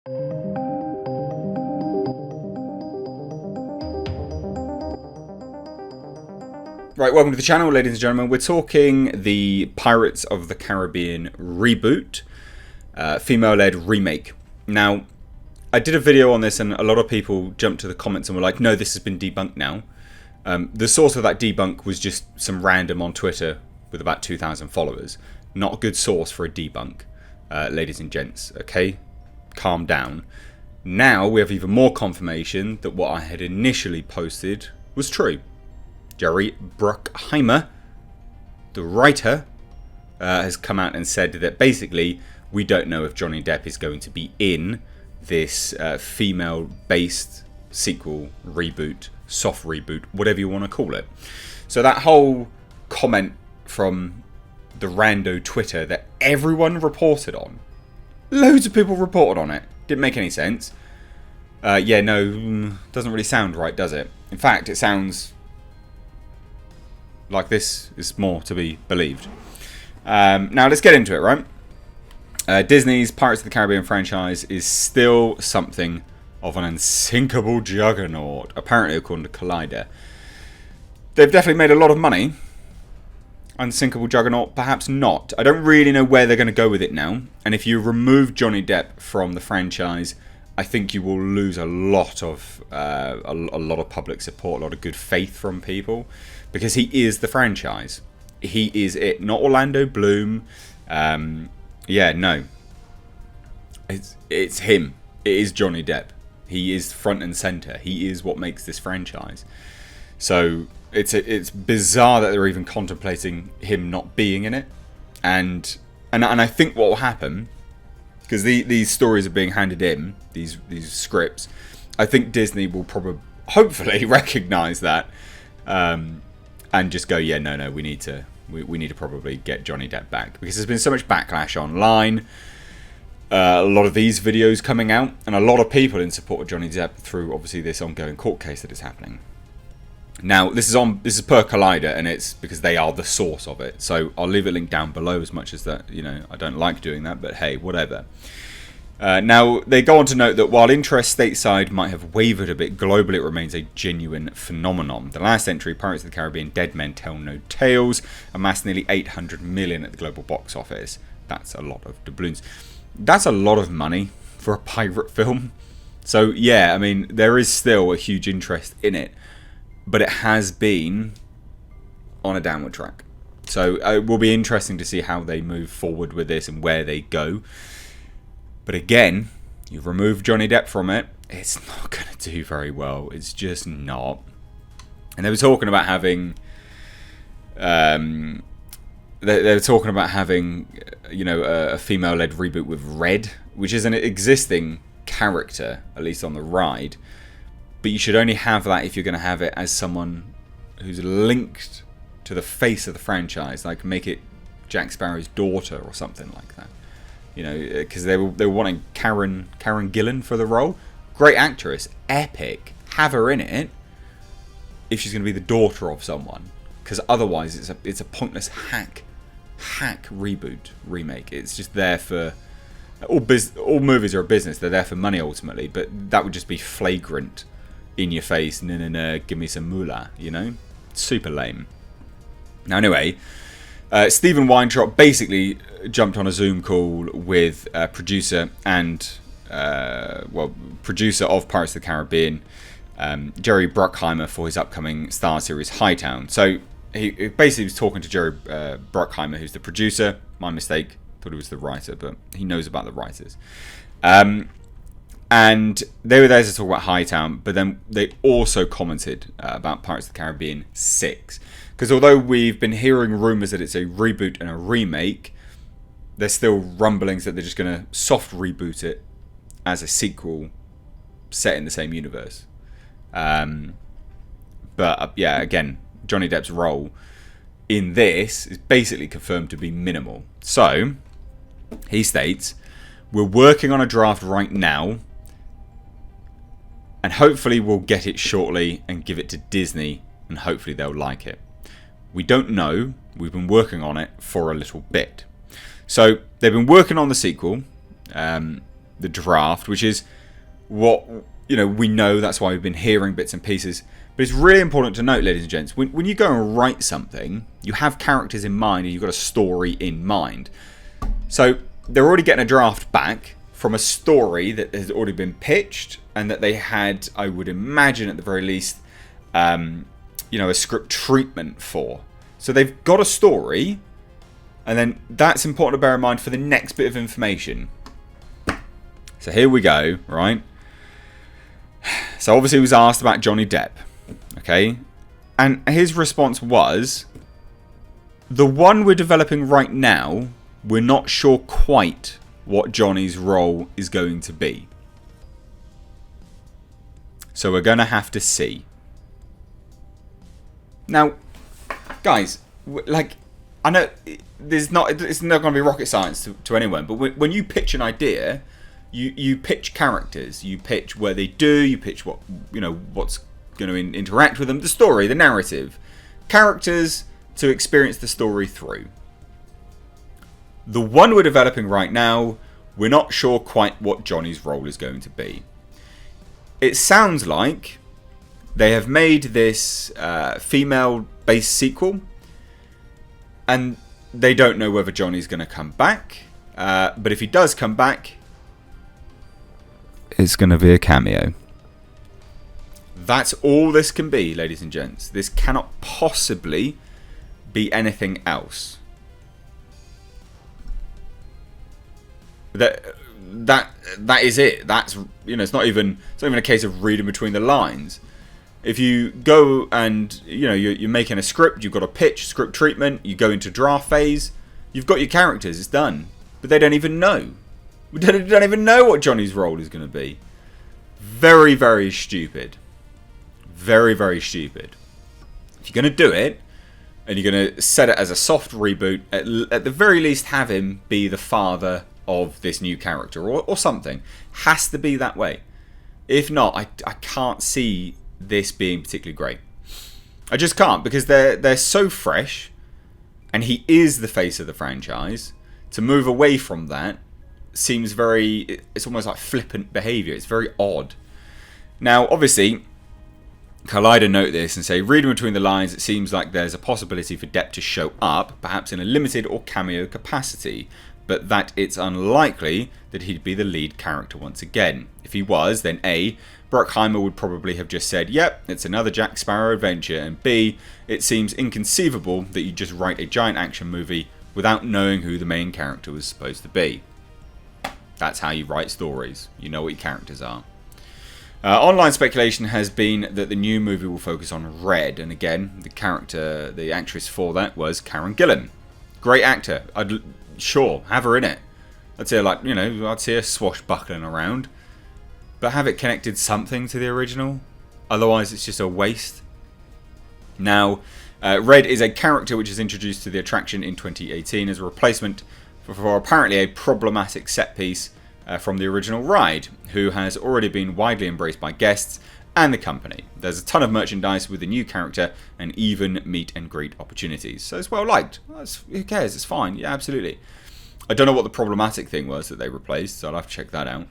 Right, welcome to the channel, ladies and gentlemen. We're talking the Pirates of the Caribbean reboot, female-led remake. Now, I did a video on this and a lot of people jumped to the comments and were like, no, this has been debunked now. The source of that debunk was just some random on Twitter with about 2,000 followers. Not a good source for a debunk, ladies and gents, okay? Calm down. Now we have even more confirmation that what I had initially posted was true. Jerry Bruckheimer, the writer, has come out and said that basically we don't know if Johnny Depp is going to be in this female-based sequel, reboot, soft reboot, whatever you want to call it. So that whole comment from the rando Twitter that everyone reported on, loads of people reported on it, didn't make any sense. Yeah, no, doesn't really sound right, does it? In fact, it sounds like this is more to be believed. Now let's get into it, right? Disney's Pirates of the Caribbean franchise is still something of an unsinkable juggernaut, apparently according to Collider. They've definitely made a lot of money. Unsinkable juggernaut, perhaps not. I don't really know where they're going to go with it now. And if you remove Johnny Depp from the franchise, I think you will lose a lot of public support, a lot of good faith from people, because he is the franchise. He is it, not Orlando Bloom. Yeah, no, it's him. It is Johnny Depp. He is front and center. He is what makes this franchise. So it's bizarre that they're even contemplating him not being in it, and I think what will happen, because these stories are being handed in, these scripts, I think Disney will probably, hopefully, recognize that, and just go, yeah, no, we need to probably get Johnny Depp back, because there's been so much backlash online. A lot of these videos coming out, and a lot of people in support of Johnny Depp through obviously this ongoing court case that is happening. Now, this is per Collider, and it's because they are the source of it. So I'll leave a link down below, as much as that, you know, I don't like doing that, but hey, whatever. Now, they go on to note that while interest stateside might have wavered a bit, globally it remains a genuine phenomenon. The last entry, Pirates of the Caribbean Dead Men Tell No Tales, amassed nearly 800 million at the global box office. That's a lot of doubloons. That's a lot of money for a pirate film. So yeah, I mean, there is still a huge interest in it, but it has been on a downward track. So it will be interesting to see how they move forward with this and where they go. But again, you remove Johnny Depp from it, it's not going to do very well. It's just not. And they were talking about having, you know, a female-led reboot with Red, which is an existing character, at least on the ride. But you should only have that if you're going to have it as someone who's linked to the face of the franchise, like make it Jack Sparrow's daughter or something like that. You know, because they were wanting Karen Gillan for the role. Great actress, epic. Have her in it if she's going to be the daughter of someone. Because otherwise, it's a pointless hack reboot remake. It's just there for all movies are a business. They're there for money ultimately, but that would just be flagrant, in your face. No, give me some moolah. You know, super lame. Now anyway, Stephen Weintraub basically jumped on a Zoom call with producer and producer of Pirates of the Caribbean, Jerry Bruckheimer, for his upcoming Star series Hightown. So he basically was talking to Jerry Bruckheimer, who's the producer. My mistake, thought he was the writer, but he knows about the writers. And they were there to talk about Hightown, but then they also commented about Pirates of the Caribbean 6. Because although we've been hearing rumours that it's a reboot and a remake, there's still rumblings that they're just going to soft reboot it as a sequel set in the same universe. But yeah, again, Johnny Depp's role in this is basically confirmed to be minimal. So, he states, we're working on a draft right now, and hopefully we'll get it shortly and give it to Disney, and hopefully they'll like it. We don't know. We've been working on it for a little bit. So they've been working on the sequel. the draft, which is what, you know, we know. That's why we've been hearing bits and pieces. But it's really important to note, ladies and gents, when you go and write something, you have characters in mind and you've got a story in mind. So they're already getting a draft back from a story that has already been pitched and that they had, I would imagine at the very least, you know, a script treatment for. So they've got a story, and then that's important to bear in mind for the next bit of information. So here we go, right? So obviously he was asked about Johnny Depp, okay? And his response was, the one we're developing right now, we're not sure quite what Johnny's role is going to be. So we're going to have to see. Now, guys, like, I know it's not going to be rocket science to anyone, but when you pitch an idea, you pitch characters, you pitch where they do, you pitch what, you know, what's going to interact with them, the story, the narrative, characters to experience the story through. The one we're developing right now, we're not sure quite what Johnny's role is going to be. It sounds like they have made this female-based sequel, and they don't know whether Johnny's going to come back. But if he does come back, it's going to be a cameo. That's all this can be, ladies and gents. This cannot possibly be anything else. That is it. That's, you know, it's not even a case of reading between the lines. If you go and, you know, you're making a script, you've got a pitch, script treatment, you go into draft phase, you've got your characters, it's done. But they don't even know. They don't even know what Johnny's role is going to be. Very, very stupid. Very, very stupid. If you're going to do it, and you're going to set it as a soft reboot, at the very least have him be the father of this new character or something. Has to be that way. If not, I can't see this being particularly great. I just can't, because they're so fresh, and he is the face of the franchise. To move away from that seems very, it's almost like flippant behaviour. It's very odd. Now, obviously, Collider note this and say, reading between the lines, it seems like there's a possibility for Depp to show up, perhaps in a limited or cameo capacity, but that it's unlikely that he'd be the lead character once again. If he was, then A, Bruckheimer would probably have just said, yep, it's another Jack Sparrow adventure, and B, it seems inconceivable that you just write a giant action movie without knowing who the main character was supposed to be. That's how you write stories. You know what your characters are. Online speculation has been that the new movie will focus on Red, and again, the actress for that was Karen Gillan. Great actor. Sure, have her in it. I'd say, like, you know, I'd see her swashbuckling around, but have it connected something to the original. Otherwise, it's just a waste. Now, Red is a character which is introduced to the attraction in 2018 as a replacement for apparently a problematic set piece from the original ride, who has already been widely embraced by guests and the company. There's a ton of merchandise with the new character and even meet and greet opportunities. So it's well liked. Who cares? It's fine. Yeah, absolutely. I don't know what the problematic thing was that they replaced, so I'll have to check that out.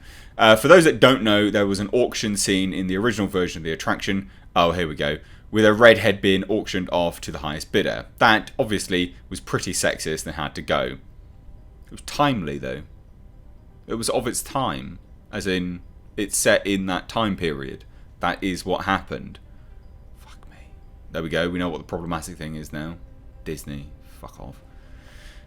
For those that don't know, there was an auction scene in the original version of the attraction. Oh, here we go. With a redhead being auctioned off to the highest bidder. That, obviously, was pretty sexist and had to go. It was timely, though. It was of its time. As in, it's set in that time period. That is what happened. Fuck me. There we go. We know what the problematic thing is now. Disney. Fuck off.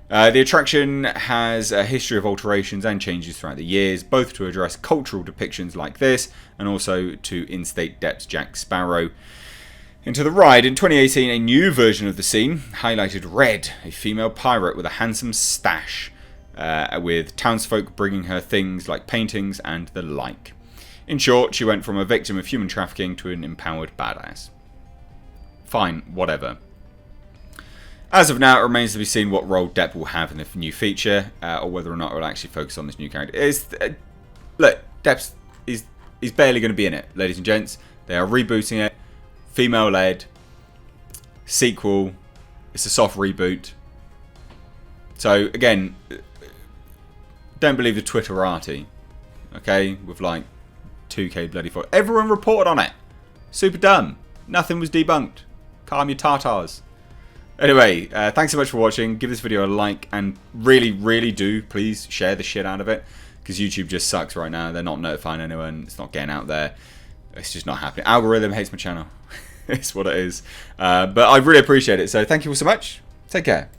The attraction has a history of alterations and changes throughout the years, both to address cultural depictions like this and also to instate Depp's Jack Sparrow into the ride. In 2018, a new version of the scene highlighted Red, a female pirate with a handsome stash, with townsfolk bringing her things like paintings and the like. In short, she went from a victim of human trafficking to an empowered badass. Fine, whatever. As of now, it remains to be seen what role Depp will have in the new feature, or whether or not it will actually focus on this new character. Look, Depp's he's barely going to be in it, ladies and gents. They are rebooting it, female-led, sequel. It's a soft reboot. So again, don't believe the Twitterati. okay, with like 2k bloody followers. Everyone reported on it. Super dumb. Nothing was debunked. Calm your tartars. Anyway, thanks so much for watching. Give this video a like, and really, really do please share the shit out of it, because YouTube just sucks right now. They're not notifying anyone. It's not getting out there. It's just not happening. Algorithm hates my channel. It's what it is. But I really appreciate it. So thank you all so much. Take care.